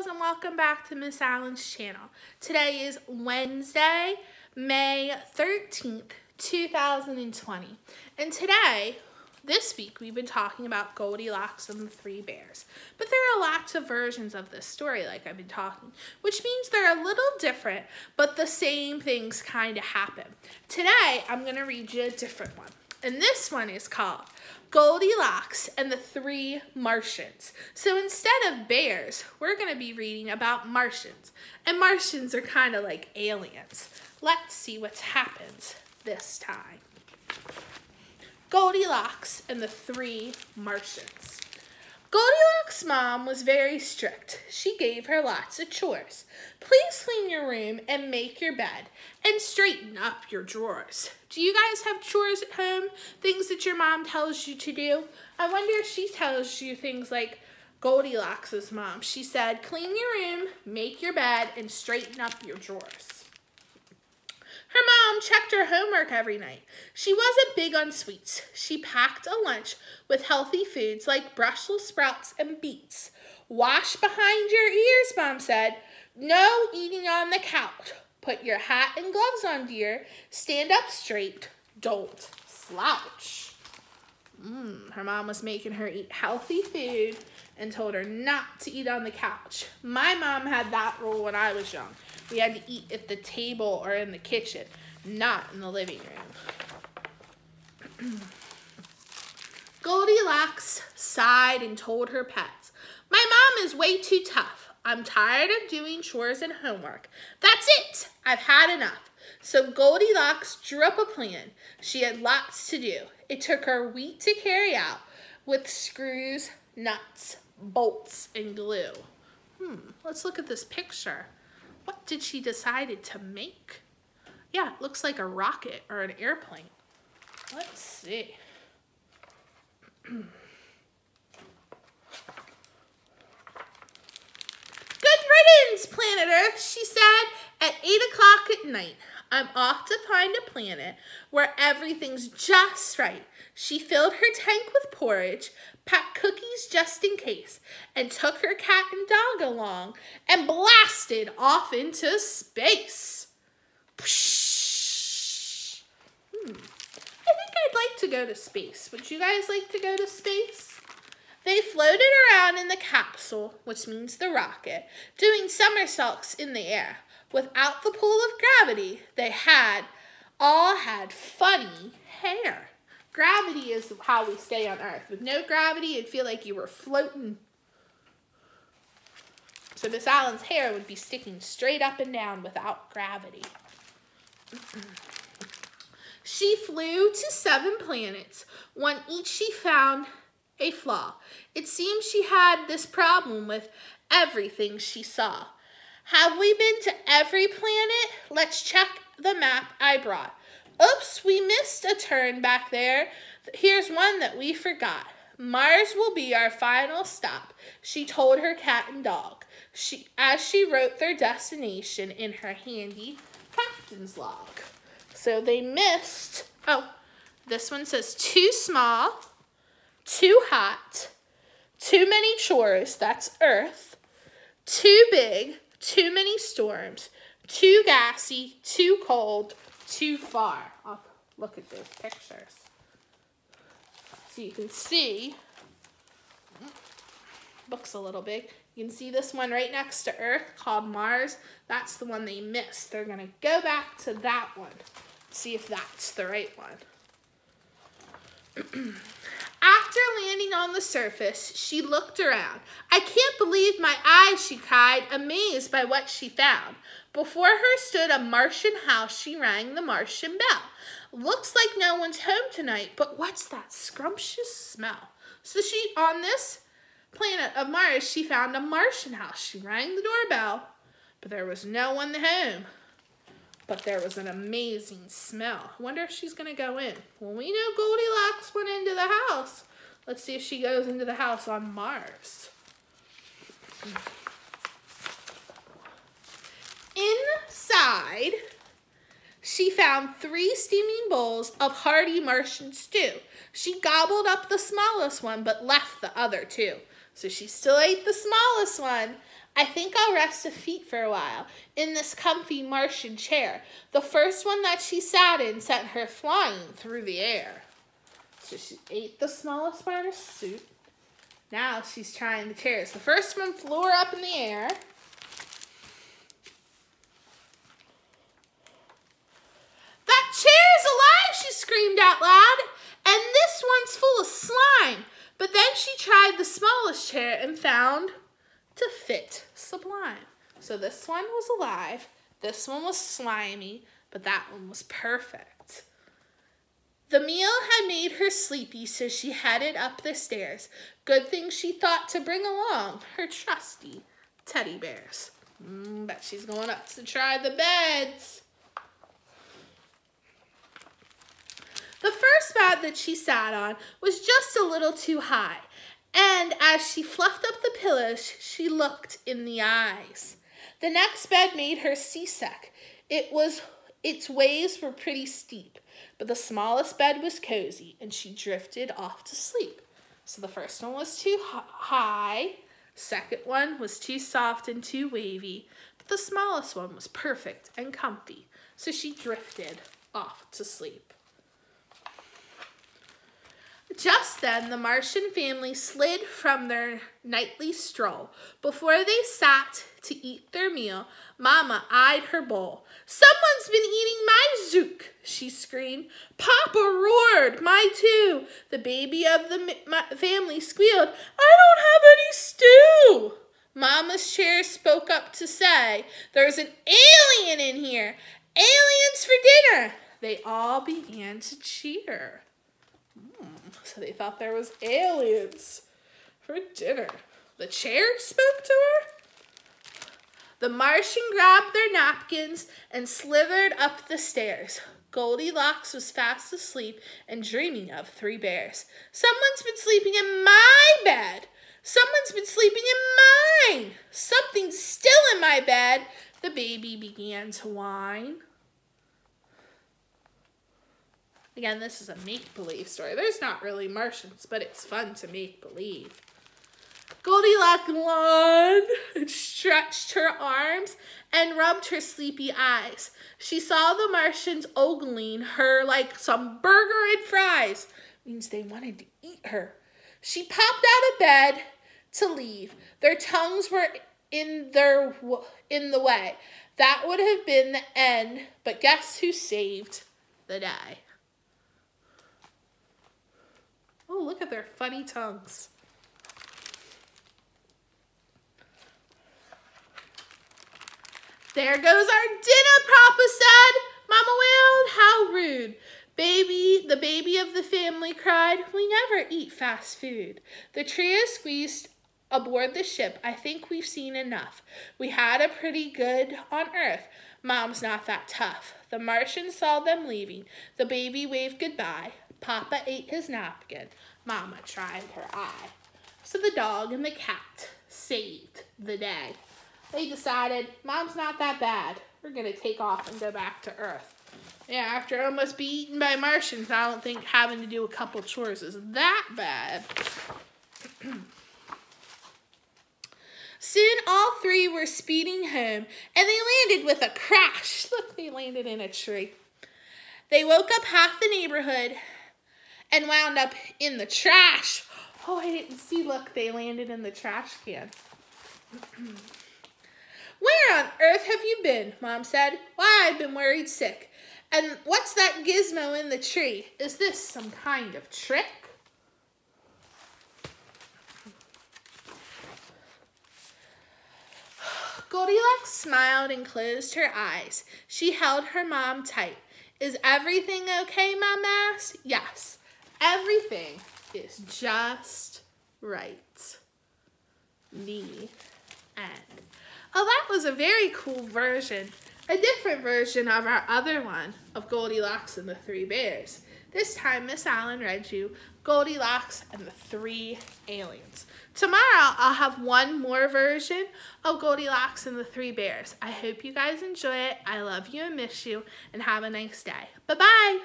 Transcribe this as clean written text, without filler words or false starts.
girls, and welcome back to Miss Allen's channel. Today is Wednesday, May 13th, 2020. And today, this week, we've been talking about Goldilocks and the Three Bears. But there are lots of versions of this story, like I've been talking, which means they're a little different, but the same things kind of happen. Today, I'm going to read you a different one. And this one is called Goldilocks and the Three Martians. So instead of bears, we're going to be reading about Martians. And Martians are kind of like aliens. Let's see what happens this time. Goldilocks and the Three Martians. Goldilocks' mom was very strict. She gave her lots of chores. Please clean your room and make your bed and straighten up your drawers. Do you guys have chores at home? Things that your mom tells you to do? I wonder if she tells you things like Goldilocks' mom. She said, clean your room, make your bed, and straighten up your drawers. Her mom checked her homework every night. She wasn't big on sweets. She packed a lunch with healthy foods like Brussels sprouts and beets. Wash behind your ears, Mom said. No eating on the couch. Put your hat and gloves on, dear. Stand up straight. Don't slouch. Her mom was making her eat healthy food and told her not to eat on the couch. My mom had that rule when I was young. We had to eat at the table or in the kitchen, not in the living room. Goldilocks sighed and told her pets, my mom is way too tough. I'm tired of doing chores and homework. That's it. I've had enough. So Goldilocks drew up a plan. She had lots to do. It took her a week to carry out with screws, nuts, bolts, and glue. Let's look at this picture. What did she decide to make? Yeah, it looks like a rocket or an airplane. Let's see. Good riddance, planet Earth, she said at 8 o'clock at night. I'm off to find a planet where everything's just right. She filled her tank with porridge, packed cookies just in case, and took her cat and dog along and blasted off into space. I think I'd like to go to space. Would you guys like to go to space? They floated around in the capsule, which means the rocket, doing somersaults in the air. Without the pull of gravity, they all had funny hair. Gravity is how we stay on Earth. With no gravity, it'd feel like you were floating. So Miss Allen's hair would be sticking straight up and down without gravity. She flew to 7 planets. On each she found a flaw. It seemed she had this problem with everything she saw. Have we been to every planet? Let's check the map I brought. Oops, we missed a turn back there. Here's one that we forgot. Mars will be our final stop, she told her cat and dog, as she wrote their destination in her handy captain's log. So they missed, this one says too small, too hot, too many chores, that's Earth, too big, too many storms, too gassy, too cold, too far. I'll look at those pictures. So you can see, book's a little big. You can see this one right next to Earth called Mars. That's the one they missed. They're going to go back to that one. See if that's the right one. After landing on the surface, she looked around. I can't believe my eyes, she cried, amazed by what she found. Before her stood a Martian house. She rang the Martian bell. Looks like no one's home tonight, but what's that scrumptious smell? So on this planet of Mars, she found a Martian house. She rang the doorbell, but there was no one home. But there was an amazing smell. I wonder if she's going to go in. Well, we know Goldilocks went into the house. Let's see if she goes into the house on Mars. Inside, she found 3 steaming bowls of hearty Martian stew. She gobbled up the smallest one, but left the other 2. So she still ate the smallest one. I think I'll rest her feet for a while in this comfy Martian chair. The first one that she sat in sent her flying through the air. So she ate the smallest part of the soup. Now she's trying the chairs. The first one flew her up in the air. That chair is alive, she screamed out loud. And this one's full of slime. But then she tried the smallest chair and found to fit sublime. So this one was alive, this one was slimy, but that one was perfect. The meal had made her sleepy, so she headed up the stairs. Good thing she thought to bring along her trusty teddy bears. Bet she's going up to try the beds. The first bed that she sat on was just a little too high, and as she fluffed up the pillows, she looked in the eyes. The next bed made her seasick. Its waves were pretty steep, but the smallest bed was cozy, and she drifted off to sleep. So the first one was too high, second one was too soft and too wavy, but the smallest one was perfect and comfy, so she drifted off to sleep. Just then, the Martian family slid from their nightly stroll. Before they sat to eat their meal, Mama eyed her bowl. "Someone's been eating my zook," she screamed. Papa roared, "My too." The baby of the family squealed, "I don't have any stew." Mama's chair spoke up to say, "There's an alien in here. Aliens for dinner." They all began to cheer. So they thought there was aliens for dinner. The chair spoke to her. The Martian grabbed their napkins and slithered up the stairs. Goldilocks was fast asleep and dreaming of 3 bears. "Someone's been sleeping in my bed. Someone's been sleeping in mine. Something's still in my bed." The baby began to whine. Again, this is a make-believe story. There's not really Martians, but it's fun to make believe. Goldilocks yawned and stretched her arms and rubbed her sleepy eyes. She saw the Martians ogling her like some burger and fries. Means they wanted to eat her. She popped out of bed to leave. Their tongues were in the way. That would have been the end, but guess who saved the day? Oh, look at their funny tongues. "There goes our dinner," Papa said. Mama wailed, "How rude." The baby of the family cried, "We never eat fast food." The trio squeezed aboard the ship. "I think we've seen enough. We had a pretty good on Earth. Mom's not that tough." The Martians saw them leaving. The baby waved goodbye. Papa ate his napkin. Mama tried her eye. So the dog and the cat saved the day. They decided, Mom's not that bad. We're going to take off and go back to Earth. Yeah, after almost being eaten by Martians, I don't think having to do a couple chores is that bad. Soon all 3 were speeding home, and they landed with a crash. Look, they landed in a tree. They woke up half the neighborhood and wound up in the trash. Oh, I didn't see. Look, they landed in the trash can. "Where on earth have you been?" Mom said. "Why, I've been worried sick. And what's that gizmo in the tree? Is this some kind of trick?" Goldilocks smiled and closed her eyes. She held her mom tight. "Is everything okay?" Mom asked. "Yes. Everything is just right." The end. Oh, that was a very cool version. A different version of our other one of Goldilocks and the 3 Bears. This time, Miss Allen read you Goldilocks and the 3 Aliens. Tomorrow, I'll have one more version of Goldilocks and the 3 Bears. I hope you guys enjoy it. I love you and miss you, and have a nice day. Bye-bye.